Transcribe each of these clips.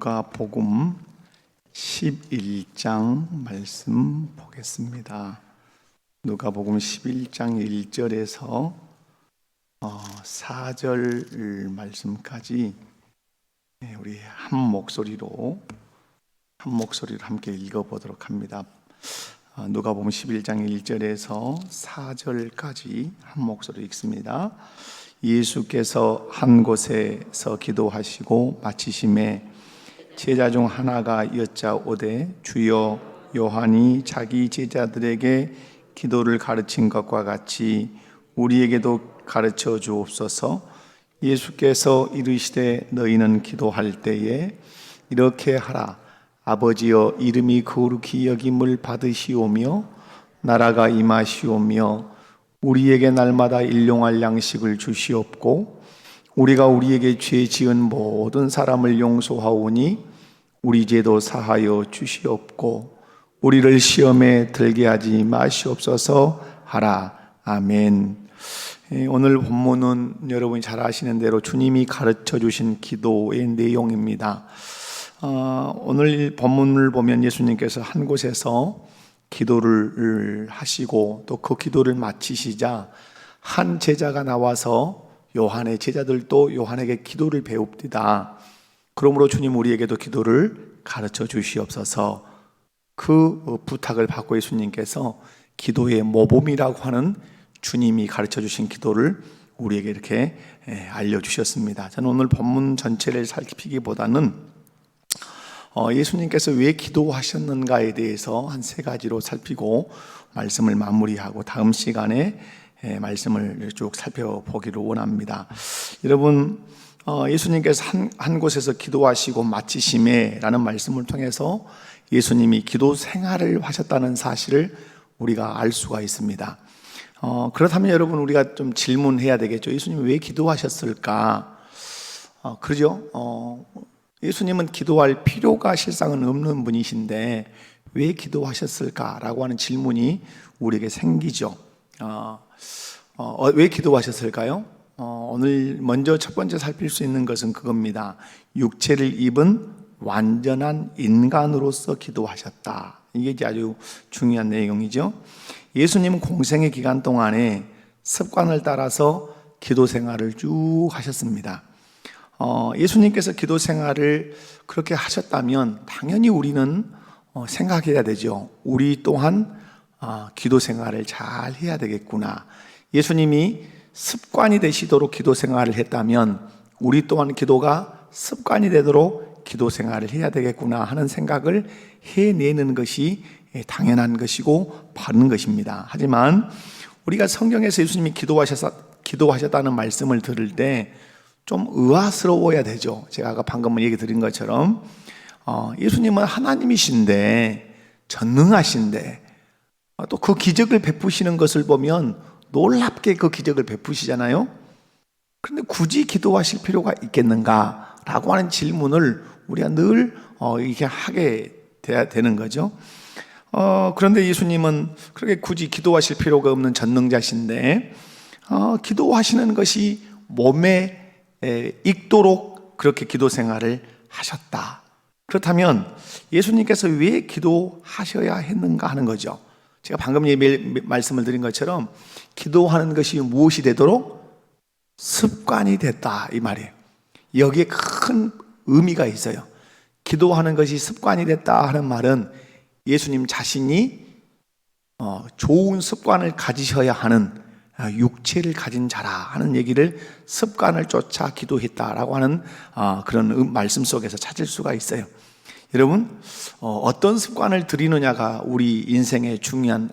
누가복음 11장 말씀 보겠습니다. 누가복음 11장 1절에서 4절 말씀까지 우리 한 목소리로 함께 읽어보도록 합니다. 누가복음 11장 1절에서 4절까지 한 목소리로 읽습니다. 예수께서 한 곳에서 기도하시고 마치심에 제자 중 하나가 여짜오되 주여 요한이 자기 제자들에게 기도를 가르친 것과 같이 우리에게도 가르쳐 주옵소서. 예수께서 이르시되 너희는 기도할 때에 이렇게 하라. 아버지여 이름이 거룩히 여김을 받으시오며 나라가 임하시오며 우리에게 날마다 일용할 양식을 주시옵고 우리가 우리에게 죄 지은 모든 사람을 용서하오니 우리 죄도 사하여 주시옵고 우리를 시험에 들게 하지 마시옵소서 하라. 아멘. 오늘 본문은 여러분이 잘 아시는 대로 주님이 가르쳐 주신 기도의 내용입니다. 오늘 본문을 보면 예수님께서 한 곳에서 기도를 하시고 또 그 기도를 마치시자 한 제자가 나와서 요한의 제자들도 요한에게 기도를 배웁니다. 그러므로 주님 우리에게도 기도를 가르쳐 주시옵소서. 그 부탁을 받고 예수님께서 기도의 모범이라고 하는 주님이 가르쳐 주신 기도를 우리에게 이렇게 알려주셨습니다. 저는 오늘 본문 전체를 살피기보다는 예수님께서 왜 기도하셨는가에 대해서 한 세 가지로 살피고 말씀을 마무리하고 다음 시간에 말씀을 쭉 살펴보기를 원합니다. 여러분, 예수님께서 한 곳에서 기도하시고 마치심에 라는 말씀을 통해서 예수님이 기도 생활을 하셨다는 사실을 우리가 알 수가 있습니다. 그렇다면 여러분 우리가 좀 질문해야 되겠죠. 예수님이 왜 기도하셨을까? 그러죠? 예수님은 기도할 필요가 실상은 없는 분이신데 왜 기도하셨을까라고 하는 질문이 우리에게 생기죠. 왜 기도하셨을까요? 오늘 먼저 첫 번째 살필 수 있는 것은 그겁니다. 육체를 입은 완전한 인간으로서 기도하셨다. 이게 아주 중요한 내용이죠. 예수님은 공생의 기간 동안에 습관을 따라서 기도 생활을 쭉 하셨습니다. 예수님께서 기도 생활을 그렇게 하셨다면 당연히 우리는 생각해야 되죠. 우리 또한 기도 생활을 잘 해야 되겠구나. 예수님이 습관이 되시도록 기도 생활을 했다면 우리 또한 기도가 습관이 되도록 기도 생활을 해야 되겠구나 하는 생각을 해내는 것이 당연한 것이고 바른 것입니다. 하지만 우리가 성경에서 예수님이 기도하셨다는 말씀을 들을 때 좀 의아스러워야 되죠. 제가 아까 방금 얘기 드린 것처럼 예수님은 하나님이신데 전능하신데 또 그 기적을 베푸시는 것을 보면 놀랍게 그 기적을 베푸시잖아요. 그런데 굳이 기도하실 필요가 있겠는가? 라고 하는 질문을 우리가 늘 이렇게 하게 돼야 되는 거죠. 그런데 예수님은 그렇게 굳이 기도하실 필요가 없는 전능자신데 기도하시는 것이 몸에 익도록 그렇게 기도 생활을 하셨다. 그렇다면 예수님께서 왜 기도하셔야 했는가 하는 거죠. 제가 방금 말씀을 드린 것처럼 기도하는 것이 무엇이 되도록 습관이 됐다 이 말이에요. 여기에 큰 의미가 있어요. 기도하는 것이 습관이 됐다 하는 말은 예수님 자신이 좋은 습관을 가지셔야 하는 육체를 가진 자라 하는 얘기를 습관을 쫓아 기도했다라고 하는 그런 말씀 속에서 찾을 수가 있어요. 여러분, 어떤 습관을 들이느냐가 우리 인생의 중요한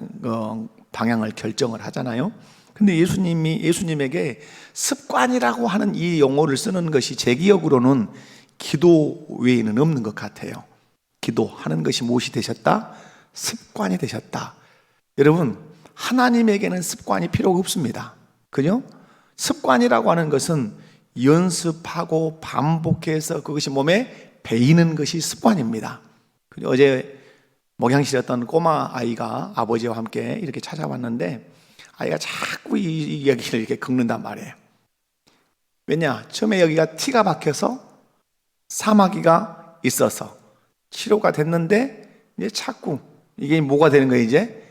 방향을 결정을 하잖아요. 근데 예수님에게 습관이라고 하는 이 용어를 쓰는 것이 제 기억으로는 기도 외에는 없는 것 같아요. 기도하는 것이 무엇이 되셨다? 습관이 되셨다. 여러분, 하나님에게는 습관이 필요가 없습니다. 그죠? 습관이라고 하는 것은 연습하고 반복해서 그것이 몸에 배이는 것이 습관입니다. 어제 목양실이었던 꼬마 아이가 아버지와 함께 이렇게 찾아왔는데 아이가 자꾸 이 이야기를 이렇게 긁는단 말이에요. 왜냐? 처음에 여기가 티가 박혀서 사마귀가 있어서 치료가 됐는데 이제 자꾸 이게 뭐가 되는 거예요? 이제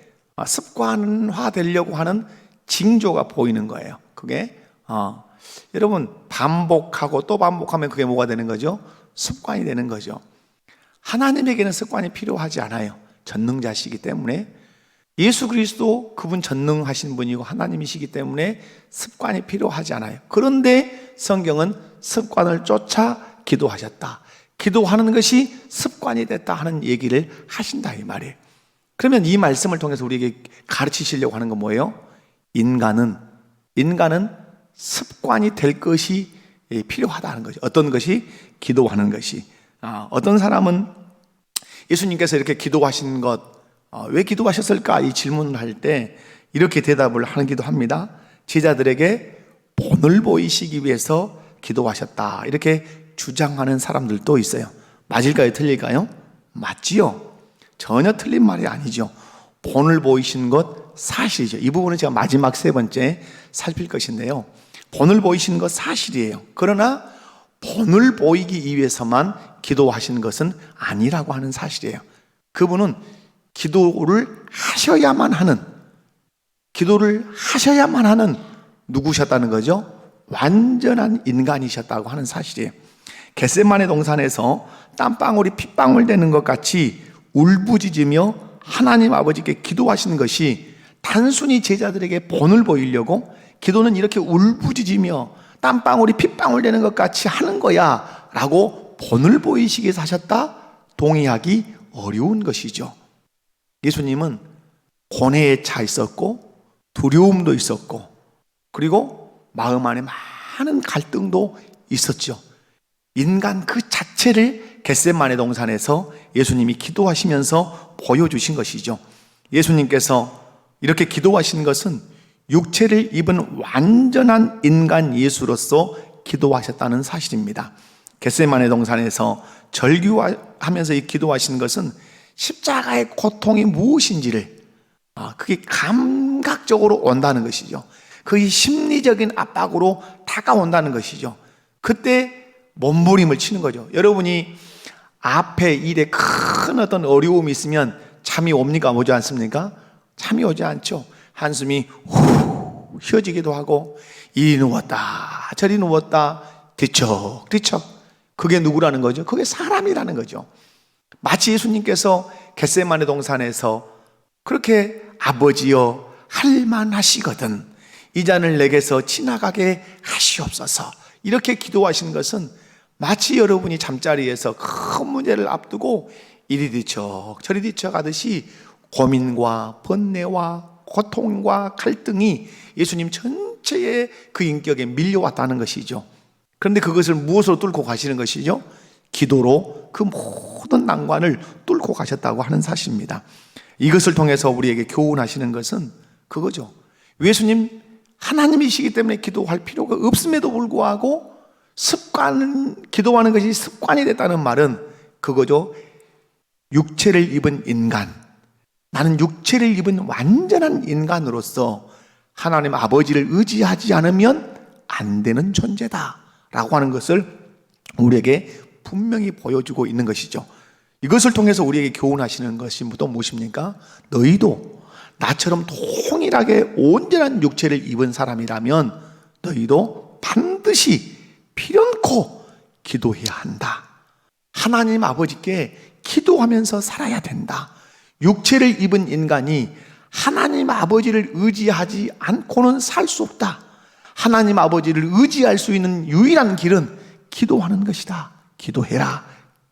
습관화 되려고 하는 징조가 보이는 거예요. 그게 여러분 반복하고 또 반복하면 그게 뭐가 되는 거죠? 습관이 되는 거죠. 하나님에게는 습관이 필요하지 않아요. 전능자시기 때문에. 예수 그리스도 그분 전능하신 분이고 하나님이시기 때문에 습관이 필요하지 않아요. 그런데 성경은 습관을 쫓아 기도하셨다, 기도하는 것이 습관이 됐다 하는 얘기를 하신다 이 말이에요. 그러면 이 말씀을 통해서 우리에게 가르치시려고 하는 건 뭐예요? 인간은 습관이 될 것이 필요하다는 거죠. 어떤 것이? 기도하는 것이. 어떤 사람은 예수님께서 이렇게 기도하신 것, 왜 기도하셨을까? 이 질문을 할 때 이렇게 대답을 하기도 합니다. 제자들에게 본을 보이시기 위해서 기도하셨다, 이렇게 주장하는 사람들도 있어요. 맞을까요? 틀릴까요? 맞지요. 전혀 틀린 말이 아니죠. 본을 보이신 것 사실이죠. 이 부분은 제가 마지막 세 번째 살필 것인데요, 본을 보이신 것 사실이에요. 그러나 본을 보이기 위해서만 기도하신 것은 아니라고 하는 사실이에요. 그분은 기도를 하셔야만 하는 누구셨다는 거죠? 완전한 인간이셨다고 하는 사실이에요. 겟세마네 동산에서 땀방울이 핏방울 되는 것 같이 울부짖으며 하나님 아버지께 기도하시는 것이 단순히 제자들에게 본을 보이려고, 기도는 이렇게 울부짖으며 땀방울이 핏방울 되는 것 같이 하는 거야 라고 본을 보이시기 위해서 하셨다? 동의하기 어려운 것이죠. 예수님은 고뇌에 차 있었고 두려움도 있었고 그리고 마음 안에 많은 갈등도 있었죠. 인간 그 자체를 겟세마네 동산에서 예수님이 기도하시면서 보여주신 것이죠. 예수님께서 이렇게 기도하신 것은 육체를 입은 완전한 인간 예수로서 기도하셨다는 사실입니다. 겟세마네 동산에서 절규하면서 기도하신 것은 십자가의 고통이 무엇인지를 그게 감각적으로 온다는 것이죠. 그게 심리적인 압박으로 다가온다는 것이죠. 그때 몸부림을 치는 거죠. 여러분이 앞에 일에 큰 어떤 어려움이 있으면 잠이 옵니까? 오지 않습니까? 잠이 오지 않죠. 한숨이 후 쉬어지기도 하고, 이리 누웠다 저리 누웠다 뒤척뒤척. 그게 누구라는 거죠? 그게 사람이라는 거죠. 마치 예수님께서 겟세마네 동산에서 그렇게 아버지여 할만하시거든 이 잔을 내게서 지나가게 하시옵소서 이렇게 기도하신 것은 마치 여러분이 잠자리에서 큰 문제를 앞두고 이리 뒤척 저리 뒤척 하듯이 고민과 번뇌와 고통과 갈등이 예수님 전체의 그 인격에 밀려왔다는 것이죠. 그런데 그것을 무엇으로 뚫고 가시는 것이죠? 기도로 그 모든 난관을 뚫고 가셨다고 하는 사실입니다. 이것을 통해서 우리에게 교훈하시는 것은 그거죠. 예수님 하나님이시기 때문에 기도할 필요가 없음에도 불구하고 기도하는 것이 습관이 됐다는 말은 그거죠. 육체를 입은 인간, 나는 육체를 입은 완전한 인간으로서 하나님 아버지를 의지하지 않으면 안 되는 존재다 라고 하는 것을 우리에게 분명히 보여주고 있는 것이죠. 이것을 통해서 우리에게 교훈하시는 것이 또 무엇입니까? 너희도 나처럼 동일하게 온전한 육체를 입은 사람이라면 너희도 반드시 필연코 기도해야 한다. 하나님 아버지께 기도하면서 살아야 된다. 육체를 입은 인간이 하나님 아버지를 의지하지 않고는 살 수 없다. 하나님 아버지를 의지할 수 있는 유일한 길은 기도하는 것이다. 기도해라.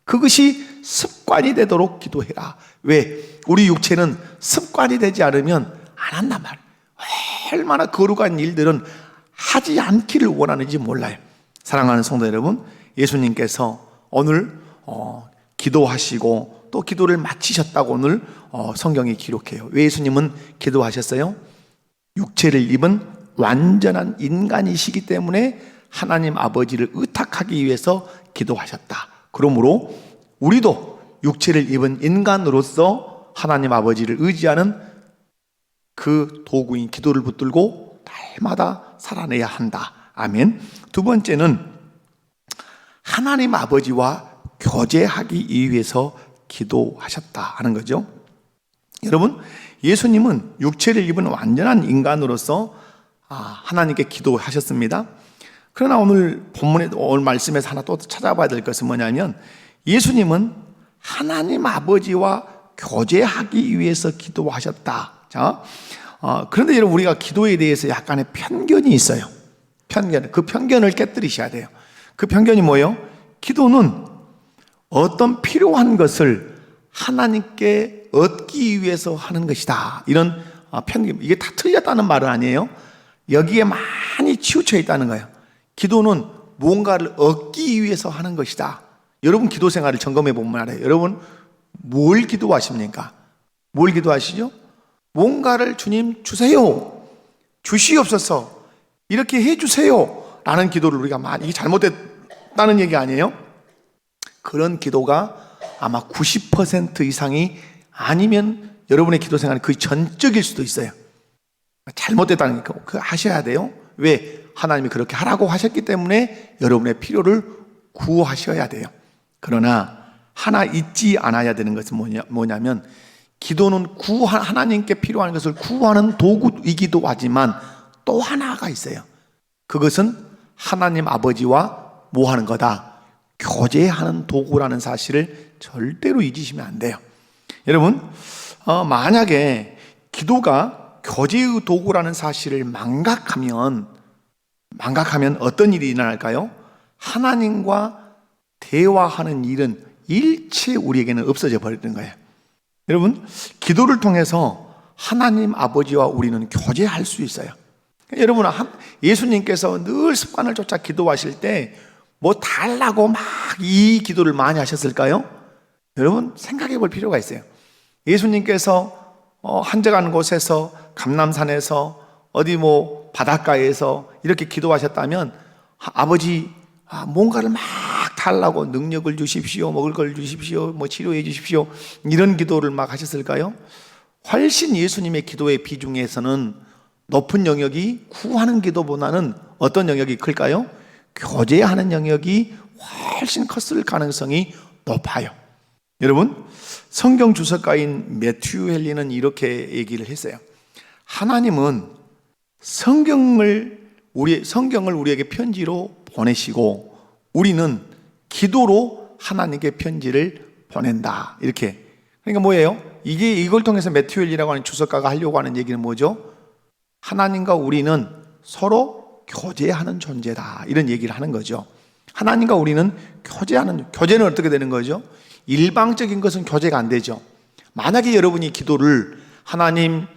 그것이 습관이 되도록 기도해라. 왜? 우리 육체는 습관이 되지 않으면 안 한단 말이에요. 얼마나 거룩한 일들은 하지 않기를 원하는지 몰라요. 사랑하는 성도 여러분, 예수님께서 오늘 기도하시고 또 기도를 마치셨다고 오늘 성경이 기록해요. 왜 예수님은 기도하셨어요? 육체를 입은 완전한 인간이시기 때문에 하나님 아버지를 의탁하기 위해서 기도하셨다. 그러므로 우리도 육체를 입은 인간으로서 하나님 아버지를 의지하는 그 도구인 기도를 붙들고 날마다 살아내야 한다. 아멘. 두 번째는 하나님 아버지와 교제하기 위해서 기도하셨다 하는 거죠. 여러분, 예수님은 육체를 입은 완전한 인간으로서 하나님께 기도하셨습니다. 그러나 오늘 본문에, 오늘 말씀에서 하나 또 찾아봐야 될 것은 뭐냐면, 예수님은 하나님 아버지와 교제하기 위해서 기도하셨다. 자, 그런데 여러분, 우리가 기도에 대해서 약간의 편견이 있어요. 그 편견을 깨뜨리셔야 돼요. 그 편견이 뭐예요? 기도는 어떤 필요한 것을 하나님께 얻기 위해서 하는 것이다. 이런 편견, 이게 다 틀렸다는 말은 아니에요. 여기에 많이 치우쳐 있다는 거예요. 기도는 무언가를 얻기 위해서 하는 것이다. 여러분 기도 생활을 점검해 보면 알아요. 여러분 뭘 기도하십니까? 뭘 기도하시죠? 뭔가를 주님 주세요, 주시옵소서, 이렇게 해주세요 라는 기도를 우리가 많이, 이게 잘못됐다는 얘기 아니에요? 그런 기도가 아마 90% 이상이, 아니면 여러분의 기도 생활이 거의 전적일 수도 있어요. 잘못됐다는 거 그거 하셔야 돼요. 왜? 하나님이 그렇게 하라고 하셨기 때문에 여러분의 필요를 구하셔야 돼요. 그러나 하나 잊지 않아야 되는 것은 뭐냐면, 기도는 하나님께 필요한 것을 구하는 도구이기도 하지만 또 하나가 있어요. 그것은 하나님 아버지와 뭐 하는 거다? 교제하는 도구라는 사실을 절대로 잊으시면 안 돼요. 여러분, 만약에 기도가 교제의 도구라는 사실을 망각하면 어떤 일이 일어날까요? 하나님과 대화하는 일은 일체 우리에게는 없어져 버리는 거예요. 여러분, 기도를 통해서 하나님 아버지와 우리는 교제할 수 있어요. 여러분, 예수님께서 늘 습관을 쫓아 기도하실 때 뭐 달라고 막 이 기도를 많이 하셨을까요? 여러분 생각해 볼 필요가 있어요. 예수님께서 한적한 곳에서, 감람산에서, 어디 뭐 바닷가에서 이렇게 기도하셨다면, 아버지 뭔가를 막 달라고, 능력을 주십시오, 먹을 걸 주십시오, 뭐 치료해 주십시오, 이런 기도를 막 하셨을까요? 훨씬 예수님의 기도의 비중에서는 높은 영역이 구하는 기도보다는 어떤 영역이 클까요? 교제하는 영역이 훨씬 컸을 가능성이 높아요. 여러분, 성경 주석가인 매튜 헨리는 이렇게 얘기를 했어요. 하나님은 성경을 우리에게 편지로 보내시고 우리는 기도로 하나님께 편지를 보낸다. 이렇게. 그러니까 뭐예요? 이걸 통해서 매튜 헨리라고 하는 주석가가 하려고 하는 얘기는 뭐죠? 하나님과 우리는 서로 교제하는 존재다, 이런 얘기를 하는 거죠. 하나님과 우리는 교제는 어떻게 되는 거죠? 일방적인 것은 교제가 안 되죠. 만약에 여러분이 기도를 하나님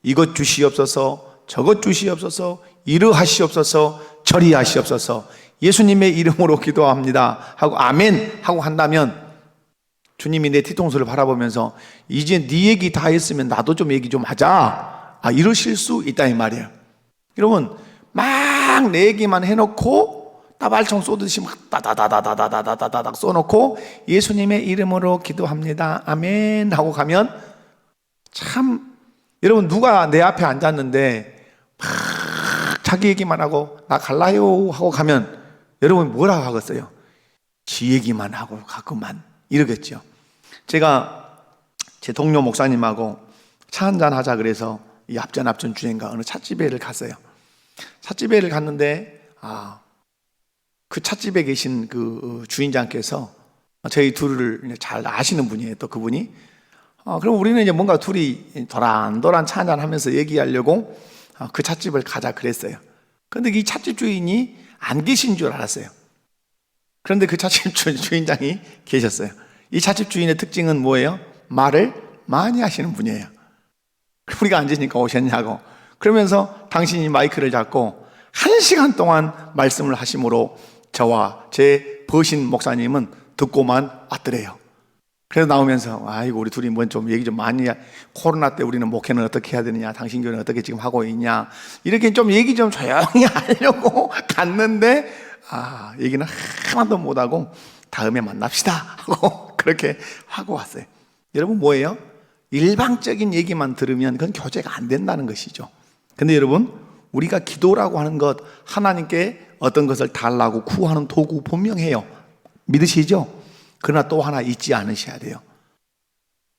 이것 주시옵소서, 저것 주시옵소서, 이러하시옵소서, 저리하시옵소서, 예수님의 이름으로 기도합니다 하고 아멘 하고 한다면, 주님이 내 뒤통수를 바라보면서 이제 네 얘기 다 했으면 나도 좀 얘기 좀 하자, 이러실 수 있다 이 말이에요. 여러분, 막 내 얘기만 해놓고 따발총 쏘듯이 막 다다다다다다다다닥 쏘놓고 예수님의 이름으로 기도합니다 아멘 하고 가면, 참 여러분, 누가 내 앞에 앉았는데 막 자기 얘기만 하고 나 갈라요 하고 가면 여러분 뭐라고 하겠어요? 지 얘기만 하고 가끔만 이러겠죠. 제가 제 동료 목사님하고 차 한잔 하자 그래서 이 앞전 주행가 어느 찻집에를 갔어요. 찻집에를 갔는데 그 찻집에 계신 그 주인장께서 저희 둘을 잘 아시는 분이에요. 또 그분이 그럼 우리는 이제 뭔가 둘이 도란도란 차 한잔 하면서 얘기하려고 그 찻집을 가자 그랬어요. 그런데 이 찻집 주인이 안 계신 줄 알았어요. 그런데 그 찻집 주인장이 계셨어요. 이 찻집 주인의 특징은 뭐예요? 말을 많이 하시는 분이에요. 우리가 앉으니까 오셨냐고, 그러면서 당신이 마이크를 잡고 1시간 동안 말씀을 하심으로 저와 제 버신 목사님은 듣고만 왔더래요. 그래서 나오면서 아이고 우리 둘이 뭐 좀 얘기 좀 많이 해. 코로나 때 우리는 목회는 어떻게 해야 되느냐, 당신 교회는 어떻게 지금 하고 있냐, 이렇게 좀 얘기 좀 조용히 하려고 갔는데 얘기는 하나도 못하고 다음에 만납시다 하고 그렇게 하고 왔어요. 여러분 뭐예요? 일방적인 얘기만 들으면 그건 교제가 안 된다는 것이죠. 근데 여러분, 우리가 기도라고 하는 것, 하나님께 어떤 것을 달라고 구하는 도구 분명해요. 믿으시죠? 그러나 또 하나 잊지 않으셔야 돼요.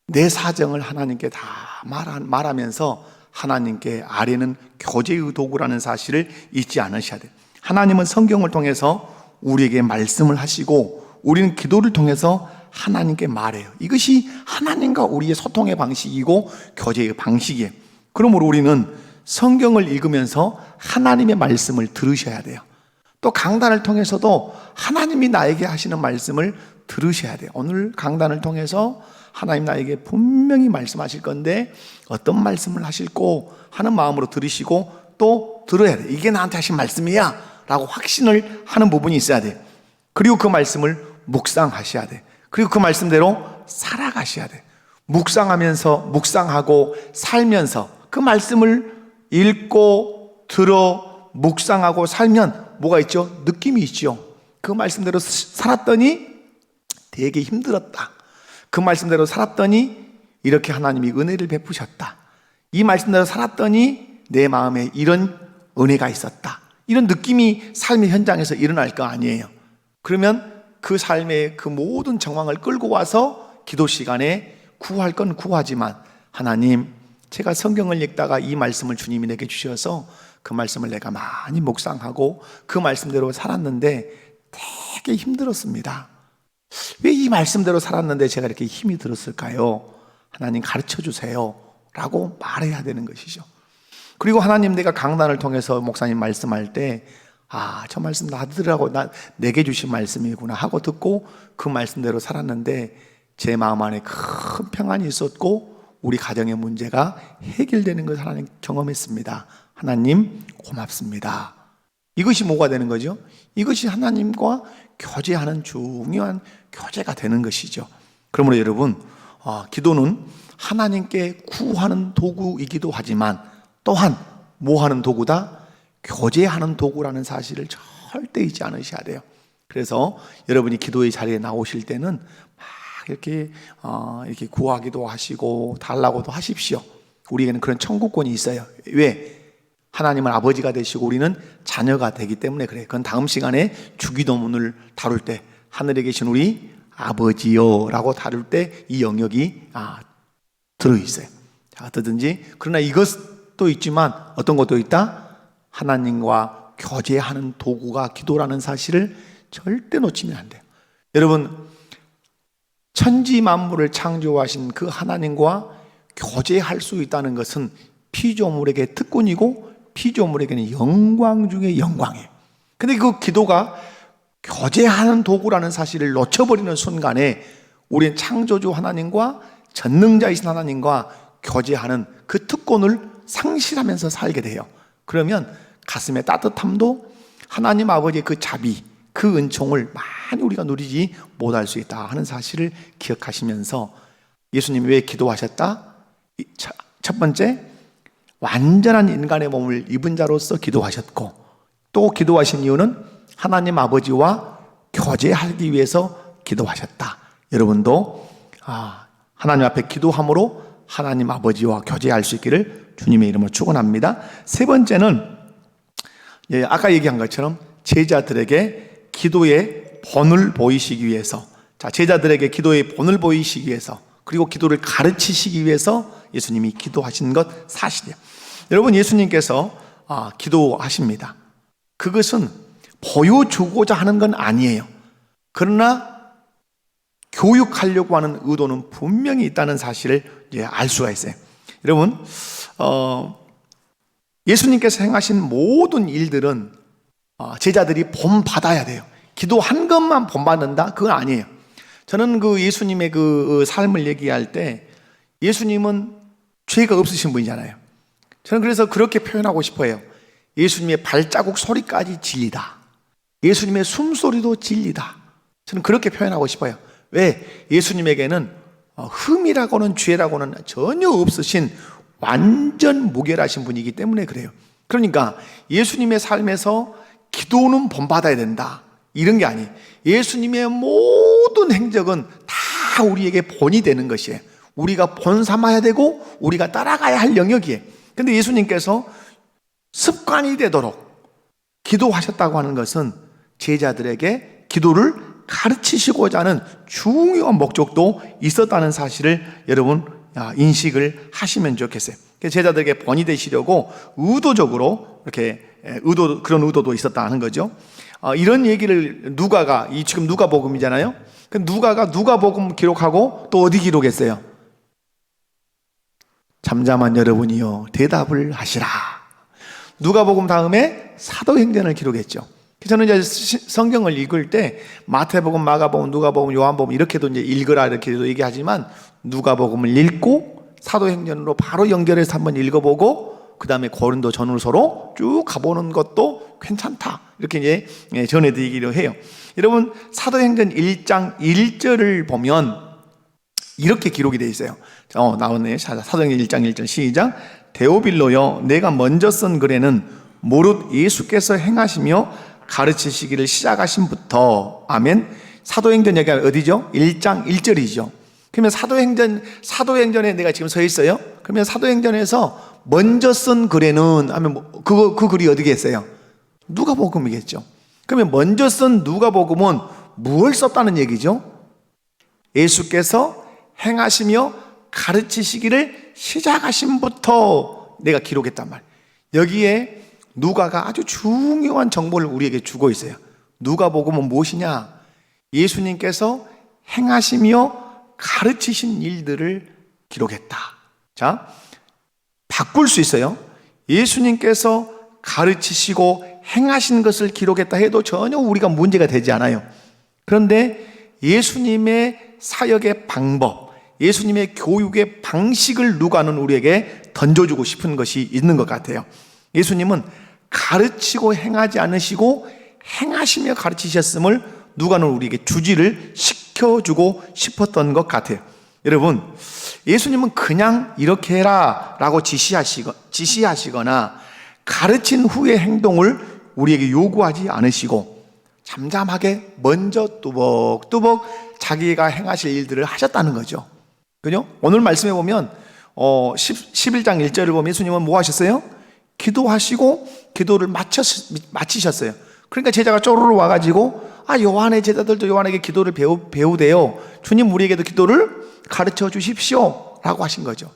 내 사정을 하나님께 다 말하면서 하나님께 아뢰는 교제의 도구라는 사실을 잊지 않으셔야 돼요. 하나님은 성경을 통해서 우리에게 말씀을 하시고 우리는 기도를 통해서 하나님께 말해요. 이것이 하나님과 우리의 소통의 방식이고 교제의 방식이에요. 그러므로 우리는 성경을 읽으면서 하나님의 말씀을 들으셔야 돼요. 또 강단을 통해서도 하나님이 나에게 하시는 말씀을 들으셔야 돼요. 오늘 강단을 통해서 하나님 나에게 분명히 말씀하실 건데 어떤 말씀을 하실고 하는 마음으로 들으시고 또 들어야 돼요. 이게 나한테 하신 말씀이야 라고 확신을 하는 부분이 있어야 돼요. 그리고 그 말씀을 묵상하셔야 돼요. 그리고 그 말씀대로 살아가셔야 돼요. 묵상하고 살면서 그 말씀을 읽고 들어 묵상하고 살면 뭐가 있죠? 느낌이 있죠. 그 말씀대로 살았더니 되게 힘들었다. 그 말씀대로 살았더니 이렇게 하나님이 은혜를 베푸셨다. 이 말씀대로 살았더니 내 마음에 이런 은혜가 있었다. 이런 느낌이 삶의 현장에서 일어날 거 아니에요. 그러면 그 삶의 그 모든 정황을 끌고 와서 기도 시간에 구할 건 구하지만 하나님, 제가 성경을 읽다가 이 말씀을 주님이 내게 주셔서 그 말씀을 내가 많이 묵상하고 그 말씀대로 살았는데 되게 힘들었습니다. 왜 이 말씀대로 살았는데 제가 이렇게 힘이 들었을까요? 하나님 가르쳐 주세요 라고 말해야 되는 것이죠. 그리고 하나님, 내가 강단을 통해서 목사님 말씀할 때 저 말씀 나더라고, 내게 주신 말씀이구나 하고 듣고 그 말씀대로 살았는데 제 마음 안에 큰 평안이 있었고 우리 가정의 문제가 해결되는 것을 하나님 경험했습니다. 하나님 고맙습니다. 이것이 뭐가 되는 거죠? 이것이 하나님과 교제하는 중요한 교제가 되는 것이죠. 그러므로 여러분, 기도는 하나님께 구하는 도구이기도 하지만 또한 뭐 하는 도구다? 교제하는 도구라는 사실을 절대 잊지 않으셔야 돼요. 그래서 여러분이 기도의 자리에 나오실 때는 막 이렇게 구하기도 하시고 달라고도 하십시오. 우리에게는 그런 청구권이 있어요. 왜? 하나님은 아버지가 되시고 우리는 자녀가 되기 때문에 그래요. 그건 다음 시간에 주기도문을 다룰 때 하늘에 계신 우리 아버지요 라고 다룰 때 이 영역이 들어있어요. 어떠든지, 그러나 이것도 있지만 어떤 것도 있다? 하나님과 교제하는 도구가 기도라는 사실을 절대 놓치면 안 돼요. 여러분, 천지 만물을 창조하신 그 하나님과 교제할 수 있다는 것은 피조물에게 특권이고 피조물에게는 영광 중에 영광이에요. 근데 그 기도가 교제하는 도구라는 사실을 놓쳐버리는 순간에 우리는 창조주 하나님과 전능자이신 하나님과 교제하는 그 특권을 상실하면서 살게 돼요. 그러면 가슴의 따뜻함도 하나님 아버지의 그 자비, 그 은총을 많이 우리가 누리지 못할 수 있다 하는 사실을 기억하시면서 예수님이 왜 기도하셨다? 첫 번째, 완전한 인간의 몸을 입은 자로서 기도하셨고, 또 기도하신 이유는 하나님 아버지와 교제하기 위해서 기도하셨다. 여러분도 하나님 앞에 기도함으로 하나님 아버지와 교제할 수 있기를 주님의 이름으로 축원합니다. 세 번째는 아까 얘기한 것처럼 제자들에게 기도의 본을 보이시기 위해서, 제자들에게 기도의 본을 보이시기 위해서, 그리고 기도를 가르치시기 위해서 예수님이 기도하신 것 사실이에요. 여러분, 예수님께서 기도하십니다. 그것은 보여주고자 하는 건 아니에요. 그러나 교육하려고 하는 의도는 분명히 있다는 사실을 알 수가 있어요. 여러분, 예수님께서 행하신 모든 일들은 제자들이 본받아야 돼요. 기도한 것만 본받는다? 그건 아니에요. 저는 그 예수님의 그 삶을 얘기할 때 예수님은 죄가 없으신 분이잖아요. 저는 그래서 그렇게 표현하고 싶어요. 예수님의 발자국 소리까지 진리다. 예수님의 숨소리도 진리다. 저는 그렇게 표현하고 싶어요. 왜? 예수님에게는 흠이라고는 죄라고는 전혀 없으신 완전 무결하신 분이기 때문에 그래요. 그러니까 예수님의 삶에서 기도는 본받아야 된다, 이런 게 아니에요. 예수님의 모든 행적은 다 우리에게 본이 되는 것이에요. 우리가 본 삼아야 되고 우리가 따라가야 할 영역이에요. 근데 예수님께서 습관이 되도록 기도하셨다고 하는 것은 제자들에게 기도를 가르치시고자 하는 중요한 목적도 있었다는 사실을 여러분 인식을 하시면 좋겠어요. 제자들에게 본이 되시려고 의도적으로 이렇게 그런 의도도 있었다는 거죠. 이런 얘기를 누가가 지금 누가복음이잖아요. 그 누가가 누가복음 기록하고 또 어디 기록했어요? 잠잠한 여러분이요 대답을 하시라. 누가복음 다음에 사도행전을 기록했죠. 저는 이제 성경을 읽을 때 마태복음, 마가복음, 누가복음, 요한복음 이렇게도 이제 읽으라 이렇게도 얘기하지만 누가복음을 읽고 사도행전으로 바로 연결해서 한번 읽어보고 그 다음에 고린도 전후서로 쭉 가보는 것도 괜찮다 이렇게 이제 전해드리기로 해요. 여러분 사도행전 1장 1절을 보면 이렇게 기록이 되어 있어요. 나오네요. 사도행전 1장 1절 시작. 데오빌로여 내가 먼저 쓴 글에는 무릇 예수께서 행하시며 가르치시기를 시작하신부터 아멘. 사도행전 여기가 어디죠? 1장 1절이죠. 그러면 사도행전에 내가 지금 서 있어요. 그러면 사도행전에서 먼저 쓴 글에는 하면 그 글이 어디겠어요? 누가복음이겠죠. 그러면 먼저 쓴 누가복음은 무엇을 썼다는 얘기죠? 예수께서 행하시며 가르치시기를 시작하신부터 내가 기록했단 말이에요. 여기에 누가가 아주 중요한 정보를 우리에게 주고 있어요. 누가복음은 무엇이냐? 예수님께서 행하시며 가르치신 일들을 기록했다. 자, 바꿀 수 있어요. 예수님께서 가르치시고 행하신 것을 기록했다 해도 전혀 우리가 문제가 되지 않아요. 그런데 예수님의 사역의 방법, 예수님의 교육의 방식을 누가는 우리에게 던져주고 싶은 것이 있는 것 같아요. 예수님은 가르치고 행하지 않으시고 행하시며 가르치셨음을 누가는 우리에게 주지를 시켜주고 싶었던 것 같아요. 여러분, 예수님은 그냥 이렇게 해라 라고 지시하시거나 가르친 후의 행동을 우리에게 요구하지 않으시고 잠잠하게 먼저 뚜벅뚜벅 자기가 행하실 일들을 하셨다는 거죠. 그죠? 오늘 말씀해 보면 11장 1절을 보면 예수님은 뭐 하셨어요? 기도하시고 기도를 마치셨어요. 그러니까 제자가 쪼르르 와가지고 요한의 제자들도 요한에게 기도를 배우대요. 주님 우리에게도 기도를 가르쳐 주십시오 라고 하신 거죠.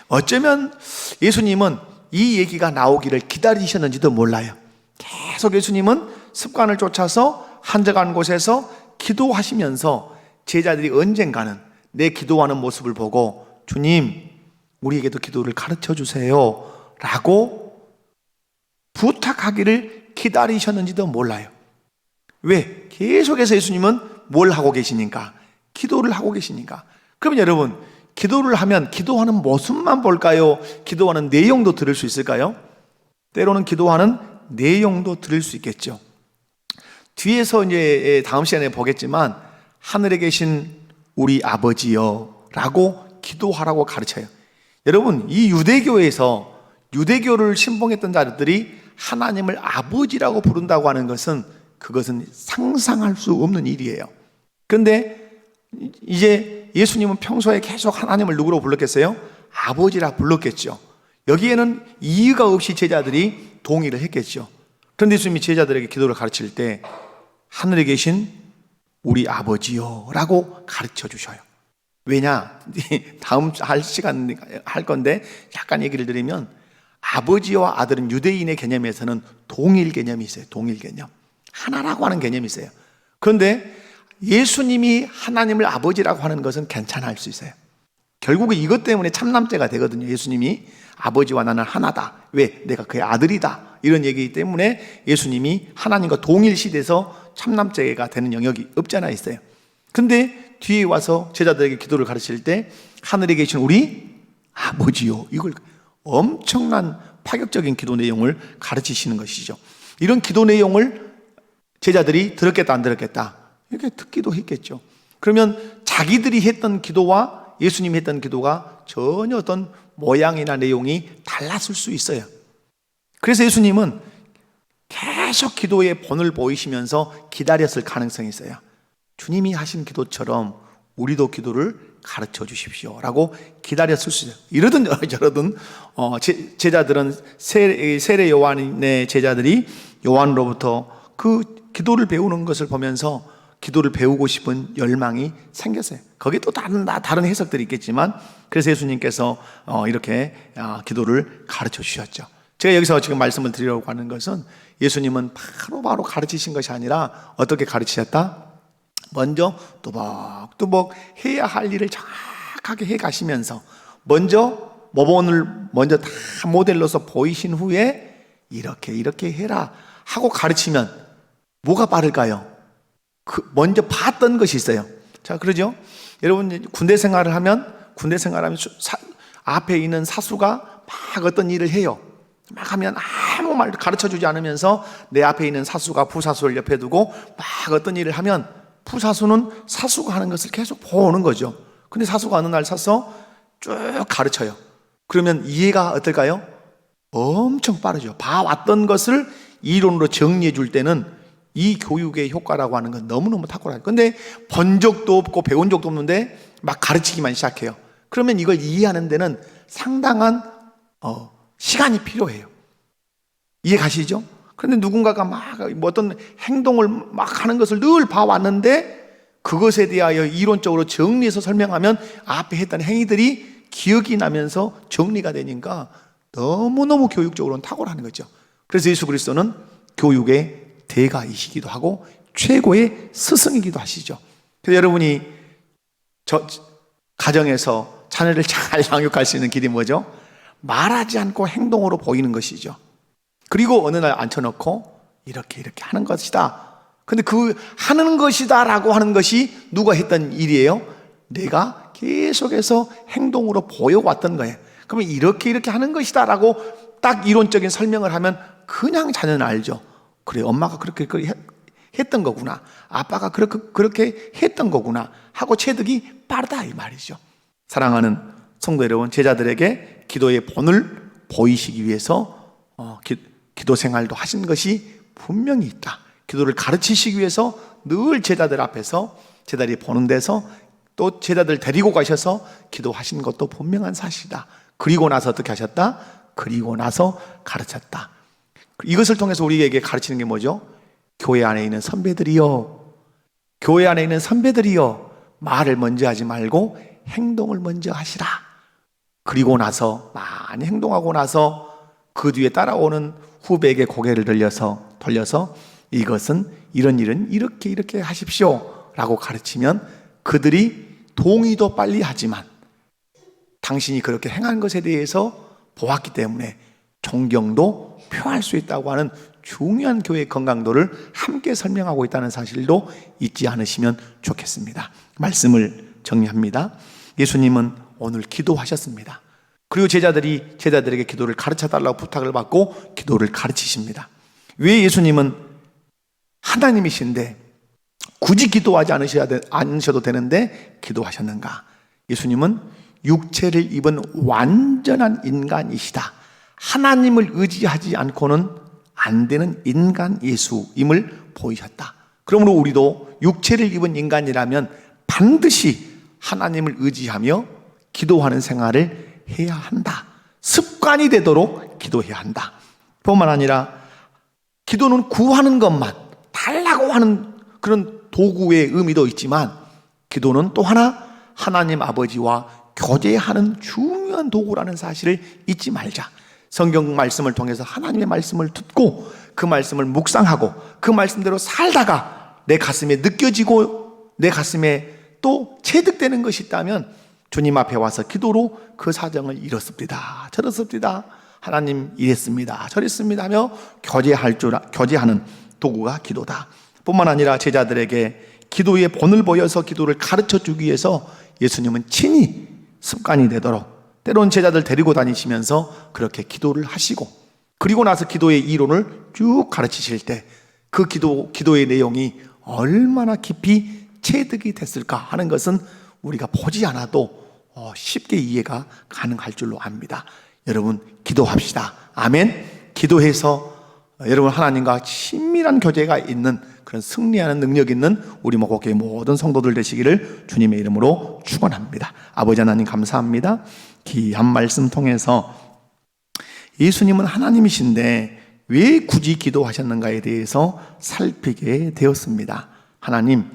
어쩌면 예수님은 이 얘기가 나오기를 기다리셨는지도 몰라요. 계속 예수님은 습관을 쫓아서 한적한 곳에서 기도하시면서 제자들이 언젠가는 내 기도하는 모습을 보고 주님 우리에게도 기도를 가르쳐 주세요 라고 부탁하기를 기다리셨는지도 몰라요. 왜? 계속해서 예수님은 뭘 하고 계시니까? 기도를 하고 계시니까. 그러면 여러분 기도를 하면 기도하는 모습만 볼까요? 기도하는 내용도 들을 수 있을까요? 때로는 기도하는 내용도 들을 수 있겠죠. 뒤에서 이제 다음 시간에 보겠지만 하늘에 계신 우리 아버지여 라고 기도하라고 가르쳐요. 여러분 이 유대교에서 유대교를 신봉했던 자들이 하나님을 아버지라고 부른다고 하는 것은 그것은 상상할 수 없는 일이에요. 그런데 이제 예수님은 평소에 계속 하나님을 누구로 불렀겠어요? 아버지라 불렀겠죠. 여기에는 이유가 없이 제자들이 동의를 했겠죠. 그런데 예수님이 제자들에게 기도를 가르칠 때 하늘에 계신 우리 아버지요 라고 가르쳐 주셔요. 왜냐? 다음 시간 할 건데 약간 얘기를 드리면 아버지와 아들은 유대인의 개념에서는 동일 개념이 있어요. 동일 개념. 하나라고 하는 개념이 있어요. 그런데 예수님이 하나님을 아버지라고 하는 것은 괜찮을 수 있어요. 결국은 이것 때문에 참남죄가 되거든요. 예수님이 아버지와 나는 하나다. 왜? 내가 그의 아들이다. 이런 얘기이기 때문에 예수님이 하나님과 동일시돼서 참남죄가 되는 영역이 없지 않아 있어요. 근데 뒤에 와서 제자들에게 기도를 가르칠 때 하늘에 계신 우리 아버지요. 이걸 엄청난 파격적인 기도 내용을 가르치시는 것이죠. 이런 기도 내용을 제자들이 들었겠다 안 들었겠다 이렇게 듣기도 했겠죠. 그러면 자기들이 했던 기도와 예수님이 했던 기도가 전혀 어떤 모양이나 내용이 달랐을 수 있어요. 그래서 예수님은 계속 기도의 본을 보이시면서 기다렸을 가능성이 있어요. 주님이 하신 기도처럼 우리도 기도를 가르쳐 주십시오 라고 기다렸을 수 있어요. 이러든 저러든 제자들은 세례 요한의 제자들이 요한으로부터 그 기도를 배우는 것을 보면서 기도를 배우고 싶은 열망이 생겼어요. 거기에 또 다른 해석들이 있겠지만, 그래서 예수님께서 이렇게 기도를 가르쳐 주셨죠. 제가 여기서 지금 말씀을 드리려고 하는 것은, 예수님은 바로 가르치신 것이 아니라 어떻게 가르치셨다? 먼저 뚜벅뚜벅 해야 할 일을 정확하게 해 가시면서 먼저 모범을 먼저 다 모델로서 보이신 후에 이렇게 해라 하고 가르치면 뭐가 빠를까요? 먼저 봤던 것이 있어요. 자, 그러죠? 여러분, 군대 생활을 하면 앞에 있는 사수가 막 어떤 일을 해요. 막 하면 아무 말 가르쳐 주지 않으면서 내 앞에 있는 사수가 부사수를 옆에 두고 막 어떤 일을 하면 부사수는 사수가 하는 것을 계속 보는 거죠. 근데 사수가 어느 날 서서 쭉 가르쳐요. 그러면 이해가 어떨까요? 엄청 빠르죠. 봐왔던 것을 이론으로 정리해 줄 때는 이 교육의 효과라고 하는 건 너무너무 탁월해요. 근데 본 적도 없고 배운 적도 없는데 막 가르치기만 시작해요. 그러면 이걸 이해하는 데는 상당한 시간이 필요해요. 이해 가시죠? 그런데 누군가가 막 어떤 행동을 막 하는 것을 늘 봐왔는데 그것에 대하여 이론적으로 정리해서 설명하면 앞에 했던 행위들이 기억이 나면서 정리가 되니까 너무너무 교육적으로는 탁월한 거죠. 그래서 예수 그리스도는 교육의 대가이시기도 하고 최고의 스승이기도 하시죠. 그래서 여러분이 가정에서 자녀를 잘 양육할 수 있는 길이 뭐죠? 말하지 않고 행동으로 보이는 것이죠. 그리고 어느 날 앉혀놓고 이렇게 하는 것이다. 근데 그 하는 것이다 라고 하는 것이 누가 했던 일이에요? 내가 계속해서 행동으로 보여왔던 거예요. 그러면 이렇게 하는 것이다 라고 딱 이론적인 설명을 하면 그냥 자녀는 알죠. 그래, 엄마가 그렇게 했던 거구나, 아빠가 그렇게 했던 거구나 하고 체득이 빠르다 이 말이죠. 사랑하는 성도 여러분, 제자들에게 기도의 본을 보이시기 위해서 기도 생활도 하신 것이 분명히 있다. 기도를 가르치시기 위해서 늘 제자들 앞에서 제자들이 보는 데서 또 제자들 데리고 가셔서 기도하신 것도 분명한 사실이다. 그리고 나서 어떻게 하셨다? 그리고 나서 가르쳤다. 이것을 통해서 우리에게 가르치는 게 뭐죠? 교회 안에 있는 선배들이요, 말을 먼저 하지 말고 행동을 먼저 하시라. 그리고 나서 많이 행동하고 나서 그 뒤에 따라오는 후배에게 고개를 돌려서 이것은 이런 일은 이렇게 하십시오 라고 가르치면 그들이 동의도 빨리 하지만 당신이 그렇게 행한 것에 대해서 보았기 때문에 존경도 표할 수 있다고 하는 중요한 교회의 건강도를 함께 설명하고 있다는 사실도 잊지 않으시면 좋겠습니다. 말씀을 정리합니다. 예수님은 오늘 기도하셨습니다. 그리고 제자들에게 기도를 가르쳐달라고 부탁을 받고 기도를 가르치십니다. 왜 예수님은 하나님이신데 굳이 기도하지 않으셔도 되는데 기도하셨는가? 예수님은 육체를 입은 완전한 인간이시다. 하나님을 의지하지 않고는 안 되는 인간 예수임을 보이셨다. 그러므로 우리도 육체를 입은 인간이라면 반드시 하나님을 의지하며 기도하는 생활을 해야 한다. 습관이 되도록 기도해야 한다. 뿐만 아니라 기도는 구하는 것만, 달라고 하는 그런 도구의 의미도 있지만 기도는 또 하나 하나님 아버지와 교제하는 중요한 도구라는 사실을 잊지 말자. 성경 말씀을 통해서 하나님의 말씀을 듣고 그 말씀을 묵상하고 그 말씀대로 살다가 내 가슴에 느껴지고 내 가슴에 또 체득되는 것이 있다면 주님 앞에 와서 기도로 그 사정을 이렇습니다, 저렇습니다, 하나님 이랬습니다, 저랬습니다 하며 교제하는 도구가 기도다. 뿐만 아니라 제자들에게 기도의 본을 보여서 기도를 가르쳐 주기 위해서 예수님은 친히 습관이 되도록 때론 제자들 데리고 다니시면서 그렇게 기도를 하시고 그리고 나서 기도의 이론을 쭉 가르치실 때 그 기도의 내용이 얼마나 깊이 체득이 됐을까 하는 것은 우리가 보지 않아도 쉽게 이해가 가능할 줄로 압니다. 여러분 기도합시다. 아멘. 기도해서 여러분 하나님과 친밀한 교제가 있는 그런 승리하는 능력 있는 우리 목옥교회 모든 성도들 되시기를 주님의 이름으로 축원합니다. 아버지 하나님 감사합니다. 귀한 말씀 통해서 예수님은 하나님이신데 왜 굳이 기도하셨는가에 대해서 살피게 되었습니다. 하나님,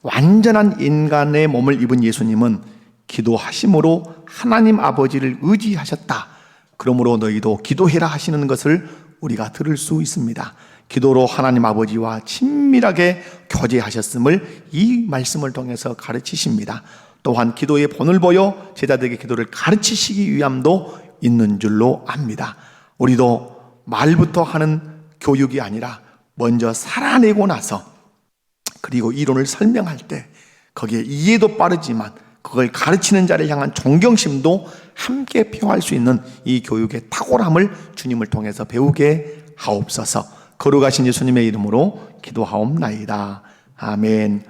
완전한 인간의 몸을 입은 예수님은 기도하심으로 하나님 아버지를 의지하셨다. 그러므로 너희도 기도해라 하시는 것을 우리가 들을 수 있습니다. 기도로 하나님 아버지와 친밀하게 교제하셨음을 이 말씀을 통해서 가르치십니다. 또한 기도의 본을 보여 제자들에게 기도를 가르치시기 위함도 있는 줄로 압니다. 우리도 말부터 하는 교육이 아니라 먼저 살아내고 나서 그리고 이론을 설명할 때 거기에 이해도 빠르지만 그걸 가르치는 자를 향한 존경심도 함께 표할 수 있는 이 교육의 탁월함을 주님을 통해서 배우게 하옵소서. 거룩하신 예수님의 이름으로 기도하옵나이다. 아멘.